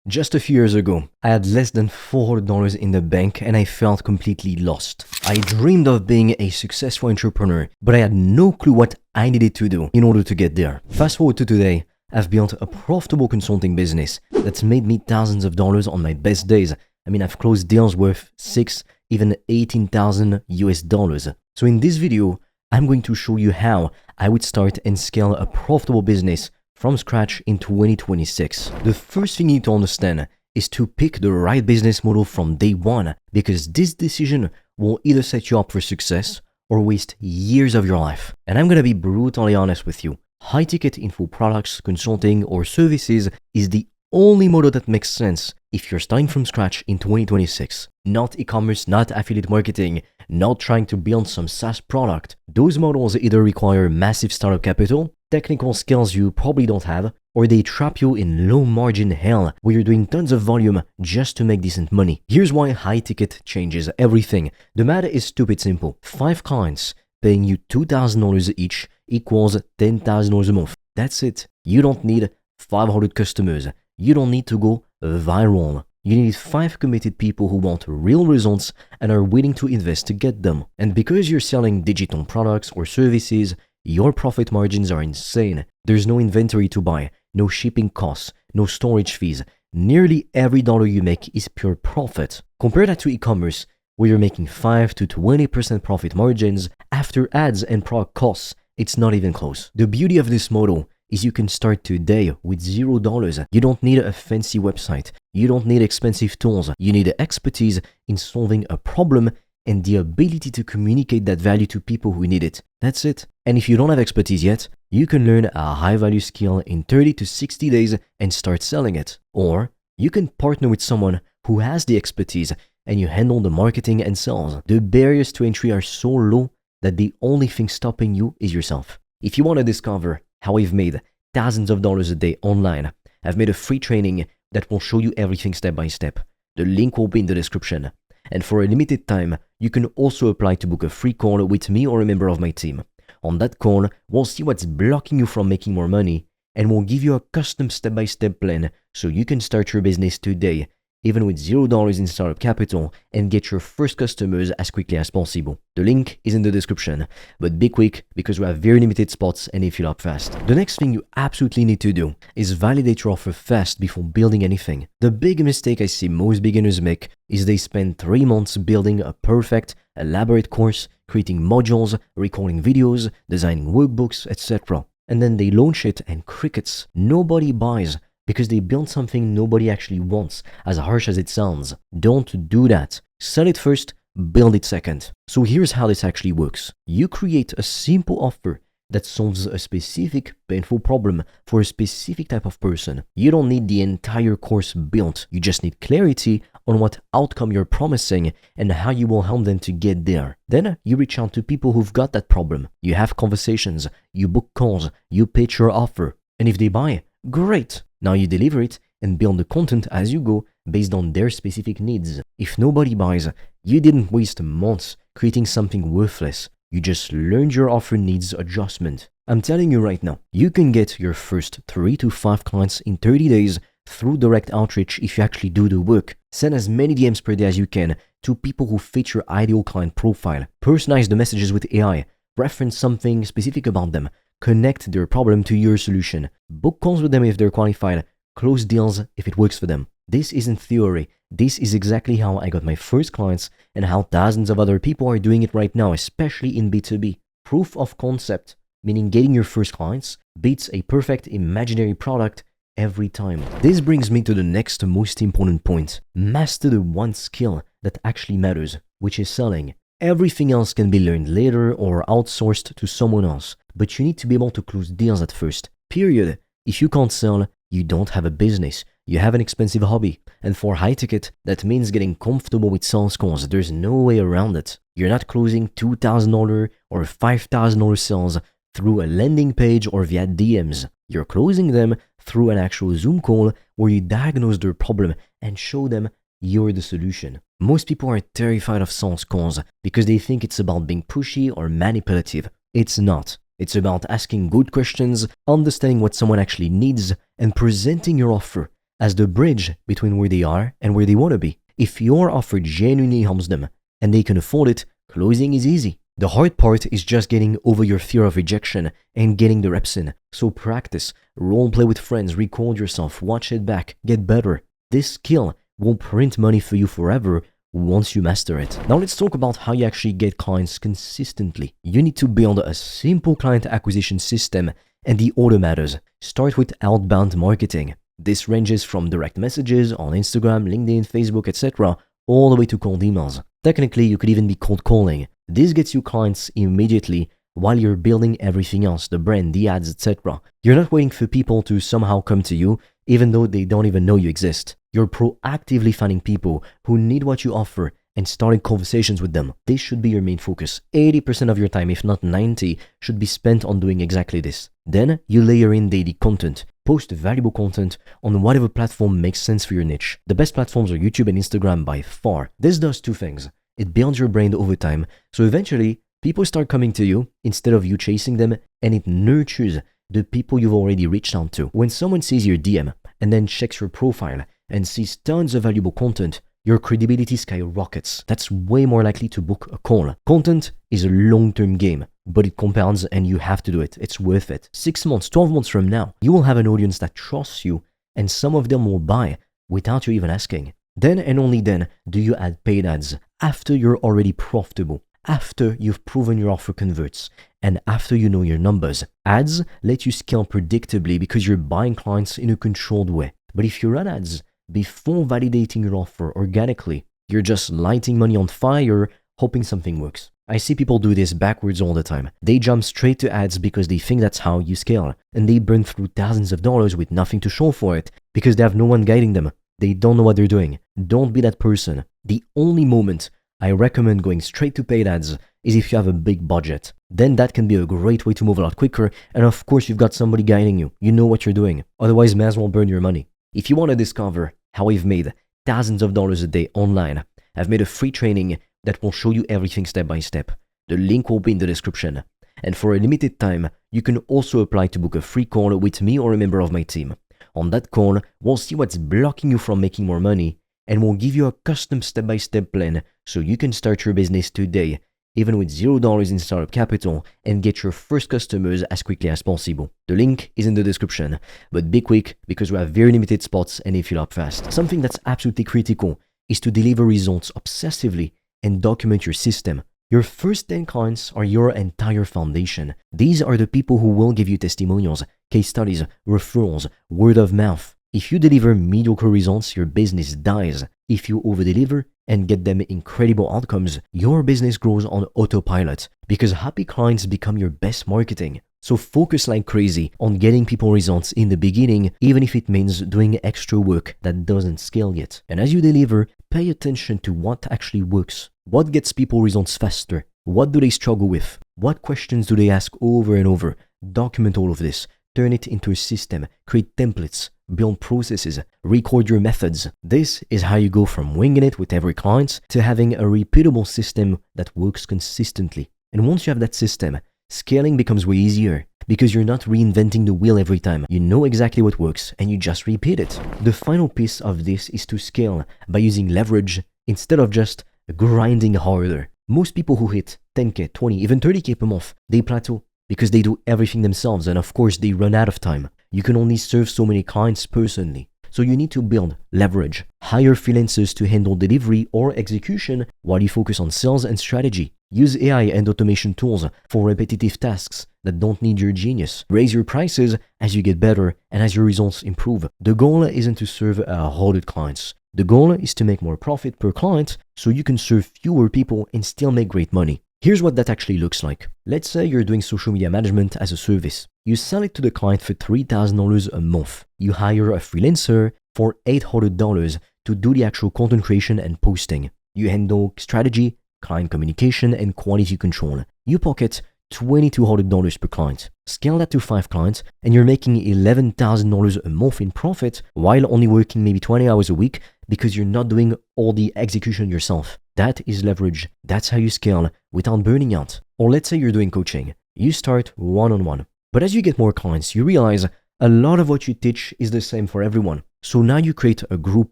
Just a few years ago, I had less than $400 in the bank and I felt completely lost. I dreamed of being a successful entrepreneur, but I had no clue what I needed to do in order to get there. Fast forward to today, I've built a profitable consulting business that's made me thousands of dollars on my best days. I've closed deals worth $6,000, even $18,000. So in this video, I'm going to show you how I would start and scale a profitable business from scratch in 2026. The first thing you need to understand is to pick the right business model from day one, because this decision will either set you up for success or waste years of your life. And I'm gonna be brutally honest with you. High-ticket info products, consulting, or services is the only model that makes sense if you're starting from scratch in 2026. Not e-commerce, not affiliate marketing, not trying to build some SaaS product. Those models either require massive startup capital, technical skills you probably don't have, or they trap you in low margin hell where you're doing tons of volume just to make decent money. Here's why high ticket changes everything. The math is stupid simple. 5 clients paying you $2,000 each equals $10,000 a month. That's it. You don't need 500 customers. You don't need to go viral. You need 5 committed people who want real results and are willing to invest to get them. And because you're selling digital products or services, your profit margins are insane. There's no inventory to buy, no shipping costs, no storage fees. Nearly every dollar you make is pure profit. Compare that to e-commerce, where you're making 5 to 20% profit margins after ads and product costs. It's not even close. The beauty of this model is you can start today with $0. You don't need a fancy website. You don't need expensive tools. You need expertise in solving a problem and the ability to communicate that value to people who need it. That's it. And if you don't have expertise yet, you can learn a high-value skill in 30 to 60 days and start selling it. Or you can partner with someone who has the expertise and you handle the marketing and sales. The barriers to entry are so low that the only thing stopping you is yourself. If you want to discover how I've made thousands of dollars a day online, I've made a free training that will show you everything step by step. The link will be in the description. And for a limited time, you can also apply to book a free call with me or a member of my team. On that call, we'll see what's blocking you from making more money, and we'll give you a custom step-by-step plan so you can start your business today, even with $0 in startup capital, and get your first customers as quickly as possible. The link is in the description, but be quick because we have very limited spots and they fill up fast. The next thing you absolutely need to do is validate your offer fast before building anything. The big mistake I see most beginners make is they spend 3 months building a perfect, elaborate course, creating modules, recording videos, designing workbooks, etc. And then they launch it and crickets. Nobody buys because they built something nobody actually wants, as harsh as it sounds. Don't do that. Sell it first, build it second. So here's how this actually works. You create a simple offer that solves a specific painful problem for a specific type of person. You don't need the entire course built. You just need clarity on what outcome you're promising and how you will help them to get there. Then you reach out to people who've got that problem. You have conversations, you book calls, you pitch your offer. And if they buy, great. Now you deliver it and build the content as you go based on their specific needs. If nobody buys, you didn't waste months creating something worthless. You just learned your offer needs adjustment. I'm telling you right now, you can get your first 3 to 5 clients in 30 days through direct outreach if you actually do the work. Send as many DMs per day as you can to people who fit your ideal client profile. Personalize the messages with AI. Reference something specific about them. Connect their problem to your solution. Book calls with them if they're qualified. Close deals if it works for them. This isn't theory. This is exactly how I got my first clients and how thousands of other people are doing it right now, especially in B2B. Proof of concept, meaning getting your first clients, beats a perfect imaginary product every time. This brings me to the next most important point. Master the one skill that actually matters, which is selling. Everything else can be learned later or outsourced to someone else, but you need to be able to close deals at first. Period. If you can't sell, you don't have a business. You have an expensive hobby. And for high ticket, that means getting comfortable with sales calls. There's no way around it. You're not closing $2,000 or $5,000 sales through a landing page or via DMs. You're closing them through an actual Zoom call where you diagnose their problem and show them you're the solution. Most people are terrified of sales calls because they think it's about being pushy or manipulative. It's not. It's about asking good questions, understanding what someone actually needs, and presenting your offer as the bridge between where they are and where they want to be. If your offer genuinely helps them and they can afford it, closing is easy. The hard part is just getting over your fear of rejection and getting the reps in. So practice, role play with friends, record yourself, watch it back, get better. This skill will print money for you forever once you master it. Now let's talk about how you actually get clients consistently. You need to build a simple client acquisition system, and the order matters. Start with outbound marketing. This ranges from direct messages on Instagram, LinkedIn, Facebook, etc., all the way to cold emails. Technically, you could even be cold calling. This gets you clients immediately while you're building everything else, the brand, the ads, etc. You're not waiting for people to somehow come to you, even though they don't even know you exist. You're proactively finding people who need what you offer and starting conversations with them. This should be your main focus. 80% of your time, if not 90%, should be spent on doing exactly this. Then you layer in daily content. Post valuable content on whatever platform makes sense for your niche. The best platforms are YouTube and Instagram by far. This does two things. It builds your brand over time, so eventually people start coming to you instead of you chasing them, and it nurtures the people you've already reached out to. When someone sees your DM and then checks your profile and sees tons of valuable content, your credibility skyrockets. That's way more likely to book a call. Content is a long-term game, but it compounds and you have to do it. It's worth it. 6 months, 12 months from now, you will have an audience that trusts you, and some of them will buy without you even asking. Then and only then do you add paid ads after you're already profitable, after you've proven your offer converts, and after you know your numbers. Ads let you scale predictably because you're buying clients in a controlled way. But if you run ads before validating your offer organically, you're just lighting money on fire, hoping something works. I see people do this backwards all the time. They jump straight to ads because they think that's how you scale, and they burn through thousands of dollars with nothing to show for it because they have no one guiding them. They don't know what they're doing. Don't be that person. The only moment I recommend going straight to paid ads is if you have a big budget. Then that can be a great way to move a lot quicker, and of course you've got somebody guiding you. You know what you're doing. Otherwise, may as well burn your money. If you want to discover how I've made thousands of dollars a day online, I've made a free training that will show you everything step by step. The link will be in the description. And for a limited time, you can also apply to book a free call with me or a member of my team. On that call, we'll see what's blocking you from making more money, and we'll give you a custom step-by-step plan so you can start your business today, even with $0 in startup capital, and get your first customers as quickly as possible. The link is in the description, but be quick because we have very limited spots and they fill up fast. Something that's absolutely critical is to deliver results obsessively and document your system. Your first 10 clients are your entire foundation. These are the people who will give you testimonials, case studies, referrals, word of mouth. If you deliver mediocre results, your business dies. If you over-deliver and get them incredible outcomes, your business grows on autopilot because happy clients become your best marketing. So focus like crazy on getting people results in the beginning, even if it means doing extra work that doesn't scale yet. And as you deliver, pay attention to what actually works. What gets people results faster? What do they struggle with? What questions do they ask over and over? Document all of this. Turn it into a system. Create templates. Build processes. Record your methods. This is how you go from winging it with every client to having a repeatable system that works consistently. And once you have that system, scaling becomes way easier because you're not reinventing the wheel every time. You know exactly what works and you just repeat it. The final piece of this is to scale by using leverage instead of just grinding harder. Most people who hit 10K, 20, even 30K per month, they plateau because they do everything themselves, and of course they run out of time. You can only serve so many clients personally. So you need to build leverage. Hire freelancers to handle delivery or execution while you focus on sales and strategy. Use AI and automation tools for repetitive tasks that don't need your genius. Raise your prices as you get better and as your results improve. The goal isn't to serve 100 clients. The goal is to make more profit per client so you can serve fewer people and still make great money. Here's what that actually looks like. Let's say you're doing social media management as a service. You sell it to the client for $3,000 a month. You hire a freelancer for $800 to do the actual content creation and posting. You handle strategy, client communication, and quality control. You pocket $2,200 per client. Scale that to 5 clients and you're making $11,000 a month in profit while only working maybe 20 hours a week because you're not doing all the execution yourself. That is leverage. That's how you scale without burning out. Or let's say you're doing coaching. You start one-on-one. But as you get more clients, you realize a lot of what you teach is the same for everyone. So now you create a group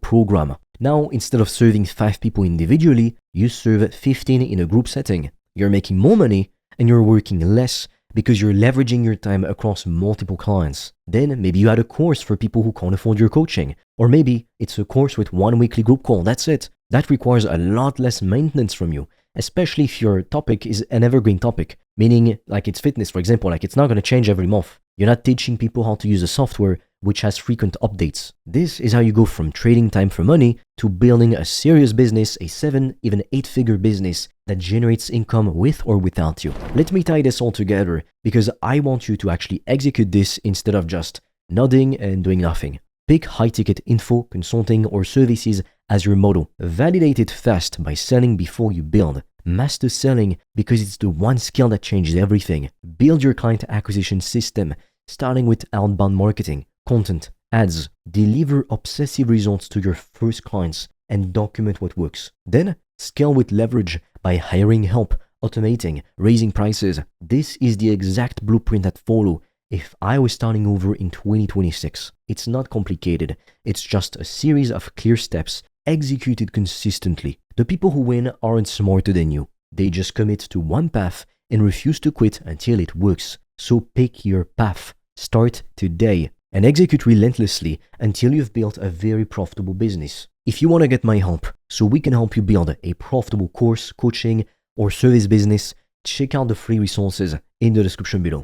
program. Now, instead of serving 5 people individually, you serve 15 in a group setting. You're making more money and you're working less because you're leveraging your time across multiple clients. Then maybe you add a course for people who can't afford your coaching. Or maybe it's a course with 1 weekly group call. That's it. That requires a lot less maintenance from you, especially if your topic is an evergreen topic, meaning like it's fitness, for example, like it's not going to change every month. You're not teaching people how to use a software which has frequent updates. This is how you go from trading time for money to building a serious business, a 7, even 8-figure business that generates income with or without you. Let me tie this all together because I want you to actually execute this instead of just nodding and doing nothing. Pick high-ticket info, consulting, or services as your motto. Validate it fast by selling before you build. Master selling because it's the one skill that changes everything. Build your client acquisition system, starting with outbound marketing, content, ads. Deliver obsessive results to your first clients and document what works. Then scale with leverage by hiring help, automating, raising prices. This is the exact blueprint that follow if I was starting over in 2026. It's not complicated. It's just a series of clear steps executed consistently. The people who win aren't smarter than you. They just commit to one path and refuse to quit until it works. So pick your path. Start today and execute relentlessly until you've built a very profitable business. If you want to get my help so we can help you build a profitable course, coaching, or service business, check out the free resources in the description below.